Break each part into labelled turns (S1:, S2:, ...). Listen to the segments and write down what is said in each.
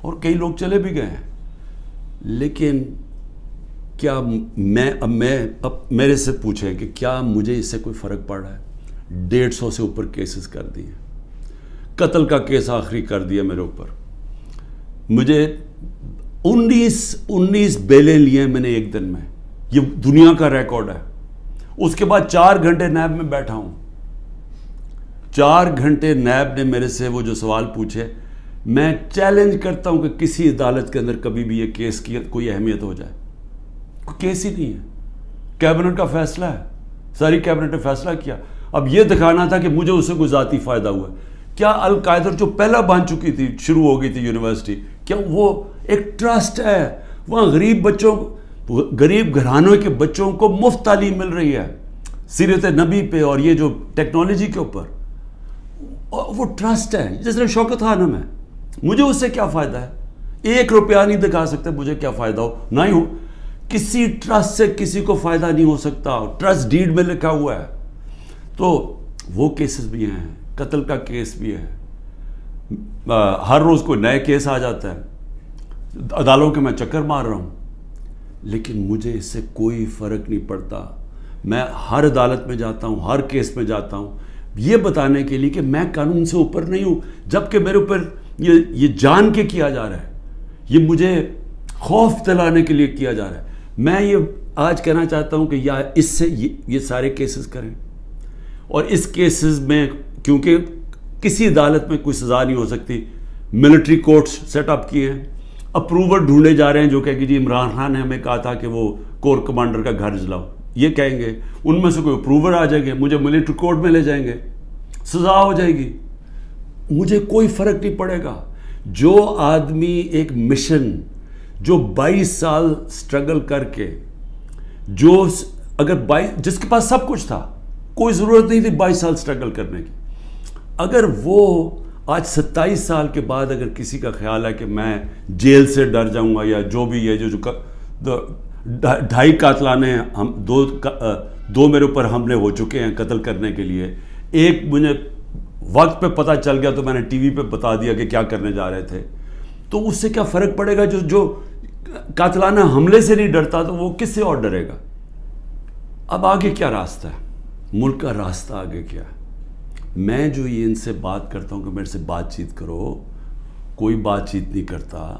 S1: اور کئی لوگ چلے بھی گئے ہیں. لیکن کیا اب میرے سے پوچھیں کہ کیا مجھے اس سے کوئی فرق پڑ رہا ہے؟ 150 سے اوپر کیسز کر دیے, قتل کا کیس آخری کر دیا میرے اوپر. مجھے 19 بیلیں لیے میں نے ایک دن میں, یہ دنیا کا ریکارڈ ہے. اس کے بعد 4 گھنٹے نیب میں بیٹھا ہوں. 4 گھنٹے نیب نے میرے سے وہ جو سوال پوچھے, میں چیلنج کرتا ہوں کہ کسی عدالت کے اندر کبھی بھی یہ کیس کی کوئی اہمیت ہو جائے. کوئی کیس ہی نہیں ہے, کیبنٹ کا فیصلہ ہے, ساری کیبنٹ نے فیصلہ کیا. اب یہ دکھانا تھا کہ مجھے اس سے کوئی ذاتی فائدہ ہوا. کیا القاعدہ جو پہلا بن چکی تھی, شروع ہو گئی تھی یونیورسٹی, کیا وہ ایک ٹرسٹ ہے؟ وہاں غریب گھرانوں کے بچوں کو مفت تعلیم مل رہی ہے سیرت نبی پہ اور یہ جو ٹیکنالوجی کے اوپر. وہ ٹرسٹ ہے جس طرح شوکت خانم ہے. مجھے اس سے کیا فائدہ ہے؟ 1 روپیہ نہیں دکھا سکتے مجھے کیا فائدہ ہو, نہ ہی ہو. کسی ٹرسٹ سے کسی کو فائدہ نہیں ہو سکتا, ٹرسٹ ڈیڈ میں لکھا ہوا ہے. تو وہ کیسز بھی ہیں, قتل کا کیس بھی ہے, ہر روز کوئی نئے کیس آ جاتا ہے, عدالتوں کے میں چکر مار رہا ہوں. لیکن مجھے اس سے کوئی فرق نہیں پڑتا. میں ہر عدالت میں جاتا ہوں, ہر کیس میں جاتا ہوں, یہ بتانے کے لیے کہ میں قانون سے اوپر نہیں ہوں. جبکہ میرے اوپر یہ جان کے کیا جا رہا ہے, یہ مجھے خوف دلانے کے لیے کیا جا رہا ہے. میں یہ آج کہنا چاہتا ہوں کہ یا اس سے یہ سارے کیسز کریں, اور اس کیسز میں کیونکہ کسی عدالت میں کوئی سزا نہیں ہو سکتی, ملٹری کورٹس سیٹ اپ کیے ہیں, اپروور ڈھونڈے جا رہے ہیں جو کہ جی عمران خان نے ہمیں کہا تھا کہ وہ کور کمانڈر کا گھر جلاؤ, یہ کہیں گے, ان میں سے کوئی اپروور آ جائیں گے, مجھے ملٹری کورٹ میں لے جائیں گے, سزا ہو جائے گی, مجھے کوئی فرق نہیں پڑے گا. جو آدمی ایک مشن, جو 22 سال سٹرگل کر کے, جو اگر جس کے پاس سب کچھ تھا, کوئی ضرورت نہیں تھی 22 سال سٹرگل کرنے کی, اگر وہ آج 27 سال کے بعد اگر کسی کا خیال ہے کہ میں جیل سے ڈر جاؤں گا, یا جو بھی ہے, جو 2.5 قاتلانے ہم 2 میرے اوپر حملے ہو چکے ہیں قتل کرنے کے لیے, ایک مجھے وقت پہ پتہ چل گیا تو میں نے ٹی وی پہ بتا دیا کہ کیا کرنے جا رہے تھے, تو اس سے کیا فرق پڑے گا؟ جو قاتلانہ حملے سے نہیں ڈرتا تو وہ کس سے اور ڈرے گا؟ اب آگے کیا راستہ ہے, ملک کا راستہ آگے کیا ہے؟ میں جو یہ ان سے بات کرتا ہوں کہ میرے سے بات چیت کرو, کوئی بات چیت نہیں کرتا.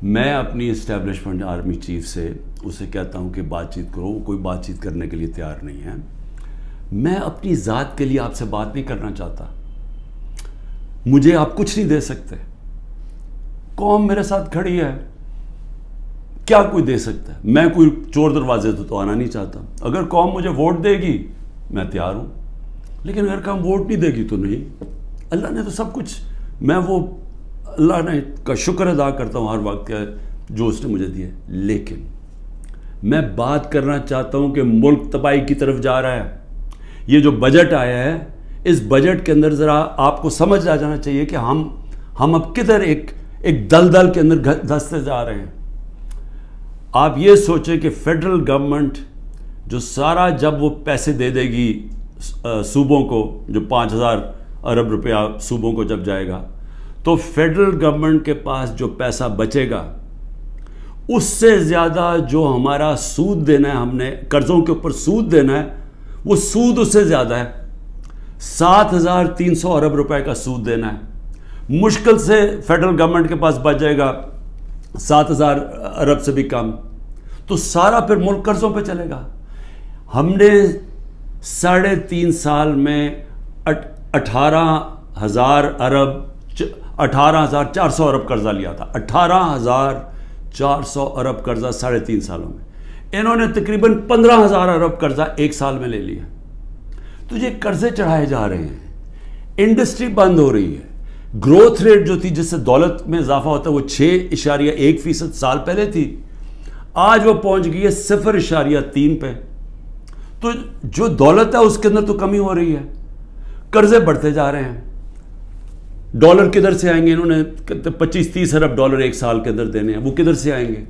S1: میں اپنی اسٹیبلشمنٹ آرمی چیف سے اسے کہتا ہوں کہ بات چیت کرو, کوئی بات چیت کرنے کے لیے تیار نہیں ہے. میں اپنی ذات کے لیے آپ سے بات نہیں کرنا چاہتا. مجھے آپ کچھ نہیں دے سکتے. قوم میرے ساتھ کھڑی ہے, کیا کوئی دے سکتا ہے؟ میں کوئی چور دروازے تو آنا نہیں چاہتا. اگر قوم مجھے ووٹ دے گی میں تیار ہوں, لیکن اگر قوم ووٹ نہیں دے گی تو نہیں. اللہ نے تو سب کچھ, میں وہ اللہ نے کا شکر ادا کرتا ہوں ہر وقت کا جو اس نے مجھے دیا. لیکن میں بات کرنا چاہتا ہوں کہ ملک تباہی کی طرف جا رہا ہے. یہ جو بجٹ آیا ہے, اس بجٹ کے اندر ذرا آپ کو سمجھ آ جانا چاہیے کہ ہم اب کدھر ایک دلدل کے اندر دھستے جا رہے ہیں. آپ یہ سوچیں کہ فیڈرل گورنمنٹ جو سارا جب وہ پیسے دے دے گی صوبوں کو, جو 5,000 ارب روپیہ صوبوں کو جب جائے گا, تو فیڈرل گورنمنٹ کے پاس جو پیسہ بچے گا اس سے زیادہ جو ہمارا سود دینا ہے, ہم نے قرضوں کے اوپر سود دینا ہے, وہ سود اس سے زیادہ ہے. 7,300 ارب روپے کا سود دینا ہے. مشکل سے فیڈرل گورنمنٹ کے پاس بچ جائے گا 7,000 ارب سے بھی کم, تو سارا پھر ملک قرضوں پہ چلے گا. ہم نے 3.5 سال میں 18,000 ارب 18,400 ارب قرضہ لیا تھا. 18,400 ارب قرضہ 3.5 سالوں میں. انہوں نے تقریباً 15,000 ارب قرضہ 1 سال میں لے لیا. تو یہ قرضے چڑھائے جا رہے ہیں, انڈسٹری بند ہو رہی ہے. گروتھ ریٹ جو تھی جس سے دولت میں اضافہ ہوتا ہے وہ 6.1% سال پہلے تھی, آج وہ پہنچ گئی ہے 0.3 پہ. تو جو دولت ہے اس کے اندر تو کمی ہو رہی ہے, قرضے بڑھتے جا رہے ہیں. ڈالر کدھر سے آئیں گے؟ انہوں نے 25-30 ارب ڈالر 1 سال کے اندر دینے ہیں, وہ کدھر سے آئیں گے؟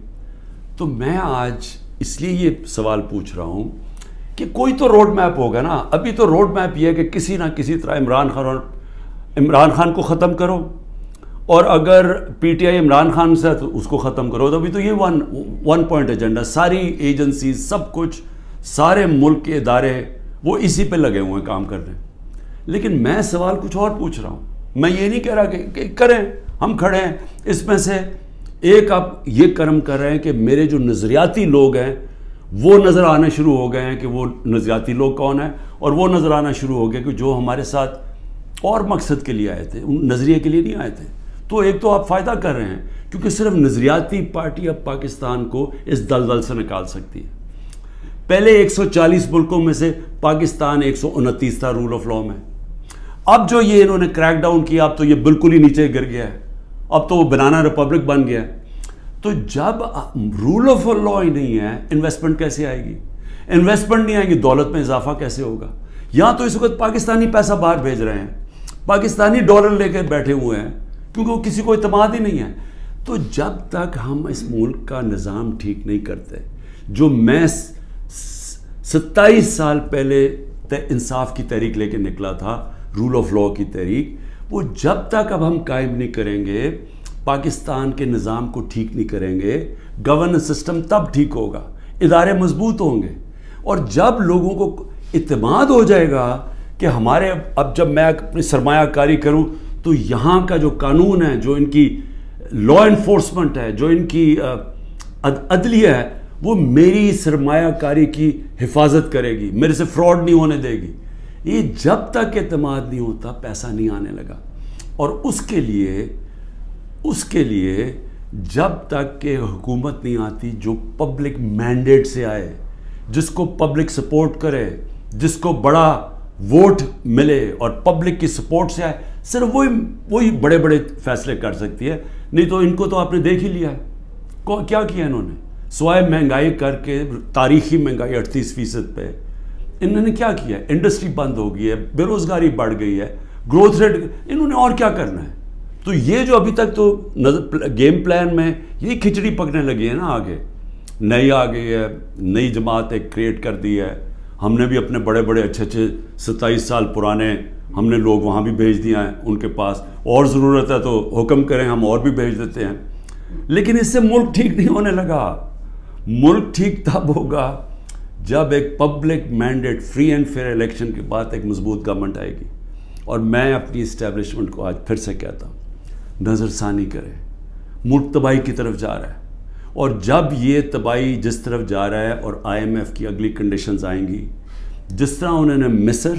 S1: تو میں آج اس لیے یہ سوال پوچھ رہا ہوں کہ کوئی تو روڈ میپ ہوگا نا. ابھی تو روڈ میپ یہ ہے کہ کسی نہ کسی طرح عمران خان کو ختم کرو اور اگر P T I Imran Khan سے تو اس کو ختم کرو. تو ابھی تو یہ ون پوائنٹ ایجنڈا, ساری ایجنسیز, سب کچھ, سارے ملک کے ادارے وہ اسی پہ لگے ہوئے ہیں کام کر رہے ہیں. لیکن میں سوال کچھ اور پوچھ رہا ہوں. میں یہ نہیں کہہ رہا کہ کریں, ہم کھڑے ہیں. اس میں سے ایک آپ یہ کرم کر رہے ہیں کہ میرے جو نظریاتی لوگ ہیں وہ نظر آنا شروع ہو گئے ہیں کہ وہ نظریاتی لوگ کون ہیں, اور وہ نظر آنا شروع ہو گئے کہ جو ہمارے ساتھ اور مقصد کے لیے آئے تھے, نظریے کے لیے نہیں آئے تھے. تو ایک تو آپ فائدہ کر رہے ہیں کیونکہ صرف نظریاتی پارٹی اب پاکستان کو اس دلدل سے نکال سکتی ہے. پہلے 140 ملکوں میں سے پاکستان 129 تھا رول آف لا میں. اب جو یہ انہوں نے کریک ڈاؤن کیا, اب تو یہ بالکل ہی نیچے گر گیا ہے, اب تو وہ بنانا ریپبلک بن گیا ہے. تو جب رول آف لا ہی نہیں ہے, انویسٹمنٹ کیسے آئے گی؟ انویسٹمنٹ نہیں آئے گی, دولت میں اضافہ کیسے ہوگا؟ یہاں تو اس وقت پاکستانی پیسہ باہر بھیج رہے ہیں, پاکستانی ڈالر لے کے بیٹھے ہوئے ہیں کیونکہ وہ کسی کو اعتماد ہی نہیں ہے. تو جب تک ہم اس ملک کا نظام ٹھیک نہیں کرتے, جو میں 27 سال پہلے انصاف کی تحریک لے کے نکلا تھا, رول آف لا کی تحریک, وہ جب تک اب ہم قائم نہیں کریں گے, پاکستان کے نظام کو ٹھیک نہیں کریں گے, گورننس سسٹم تب ٹھیک ہوگا, ادارے مضبوط ہوں گے. اور جب لوگوں کو اعتماد ہو جائے گا کہ ہمارے, اب جب میں اپنی سرمایہ کاری کروں تو یہاں کا جو قانون ہے, جو ان کی لا انفورسمنٹ ہے, جو ان کی عدلیہ ہے, وہ میری سرمایہ کاری کی حفاظت کرے گی, میرے سے فراڈ نہیں ہونے دے گی. یہ جب تک اعتماد نہیں ہوتا پیسہ نہیں آنے لگا. اور اس کے لیے جب تک کہ حکومت نہیں آتی جو پبلک مینڈیٹ سے آئے, جس کو پبلک سپورٹ کرے, جس کو بڑا ووٹ ملے اور پبلک کی سپورٹ سے آئے, صرف وہی بڑے بڑے فیصلے کر سکتی ہے. نہیں تو ان کو تو آپ نے دیکھ ہی لیا ہے کیا کیا انہوں نے, سوائے مہنگائی کر کے, تاریخی مہنگائی 38% پہ, انہوں نے کیا کیا ہے؟ انڈسٹری بند ہو گئی ہے, بے روزگاری بڑھ گئی ہے, گروتھ ریٹ, انہوں نے اور کیا کرنا ہے؟ تو یہ جو ابھی تک تو گیم پلان میں یہی کھچڑی پکنے لگی ہے نا, آگے نئی آ گئی ہے, نئی جماعت ایک کریٹ کر دی ہے. ہم نے بھی اپنے بڑے بڑے اچھے 27 سال پرانے ہم نے لوگ وہاں بھی بھیج دیا ہیں ان کے پاس, اور ضرورت ہے تو حکم کریں ہم اور بھی بھیج دیتے ہیں. لیکن اس سے ملک ٹھیک نہیں ہونے لگا. ملک ٹھیک تب ہوگا جب ایک public mandate, free and fair election کے بعد ایک مضبوط گورنمنٹ آئے گی. اور میں اپنی اسٹیبلشمنٹ کو آج پھر سے کہتا ہوں, نظر ثانی کرے, ملک تباہی کی طرف جا رہا ہے. اور جب یہ تباہی جس طرف جا رہا ہے, اور IMF کی اگلی کنڈیشنز آئیں گی, جس طرح انہوں نے مصر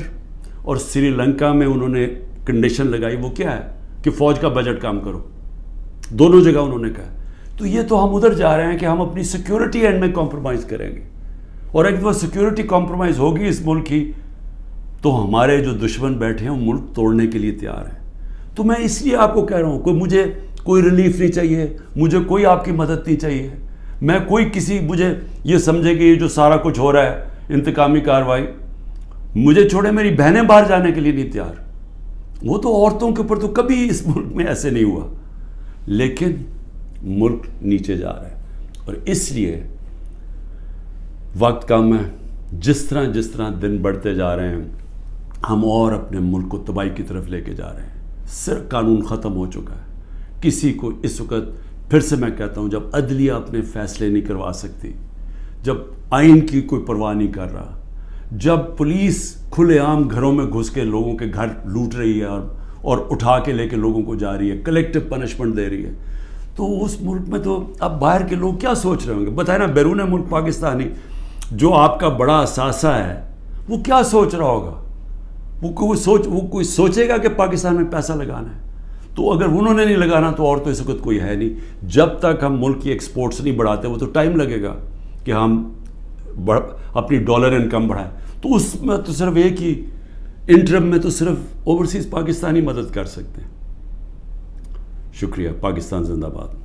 S1: اور سری لنکا میں انہوں نے کنڈیشن لگائی, وہ کیا ہے کہ فوج کا بجٹ کام کرو, دونوں جگہ انہوں نے کہا. تو یہ تو ہم ادھر جا رہے ہیں کہ ہم اپنی سیکیورٹی اینڈ میں کمپرومائز کریں گے, اور ایک دفعہ سیکیورٹی کمپرومائز ہوگی اس ملک کی, تو ہمارے جو دشمن بیٹھے ہیں وہ ملک توڑنے کے لیے تیار ہیں. تو میں اس لیے آپ کو کہہ رہا ہوں, مجھے کوئی ریلیف نہیں چاہیے, مجھے کوئی آپ کی مدد نہیں چاہیے, میں کوئی کسی مجھے یہ سمجھے کہ یہ جو سارا کچھ ہو رہا ہے انتقامی کارروائی, مجھے چھوڑے میری بہنیں باہر جانے کے لیے نہیں تیار. وہ تو عورتوں کے اوپر تو کبھی اس ملک میں ایسے نہیں ہوا, لیکن ملک نیچے جا رہا ہے. اور اس لیے وقت کم ہے. جس طرح دن بڑھتے جا رہے ہیں, ہم اور اپنے ملک کو تباہی کی طرف لے کے جا رہے ہیں. صرف قانون ختم ہو چکا ہے. کسی کو اس وقت, پھر سے میں کہتا ہوں, جب عدلیہ اپنے فیصلے نہیں کروا سکتی, جب آئین کی کوئی پرواہ نہیں کر رہا, جب پولیس کھلے عام گھروں میں گھس کے لوگوں کے گھر لوٹ رہی ہے اور اٹھا کے لے کے لوگوں کو جا رہی ہے, کلیکٹو پنشمنٹ دے رہی ہے, تو اس ملک میں تو اب باہر کے لوگ کیا سوچ رہے ہوں گے؟ بتائیں نا, بیرون ملک پاکستانی جو آپ کا بڑا اثاثہ ہے وہ کیا سوچ رہا ہوگا؟ وہ کوئی سوچے گا کہ پاکستان میں پیسہ لگانا ہے؟ تو اگر انہوں نے نہیں لگانا تو اور تو اس وقت کوئی ہے نہیں. جب تک ہم ملک کی ایکسپورٹس نہیں بڑھاتے, وہ تو ٹائم لگے گا کہ ہم اپنی ڈالر انکم بڑھائیں. تو اس میں تو صرف ایک ہی انٹرم میں تو صرف اوورسیز پاکستانی مدد کر سکتے ہیں. شکریہ. پاکستان زندہ باد.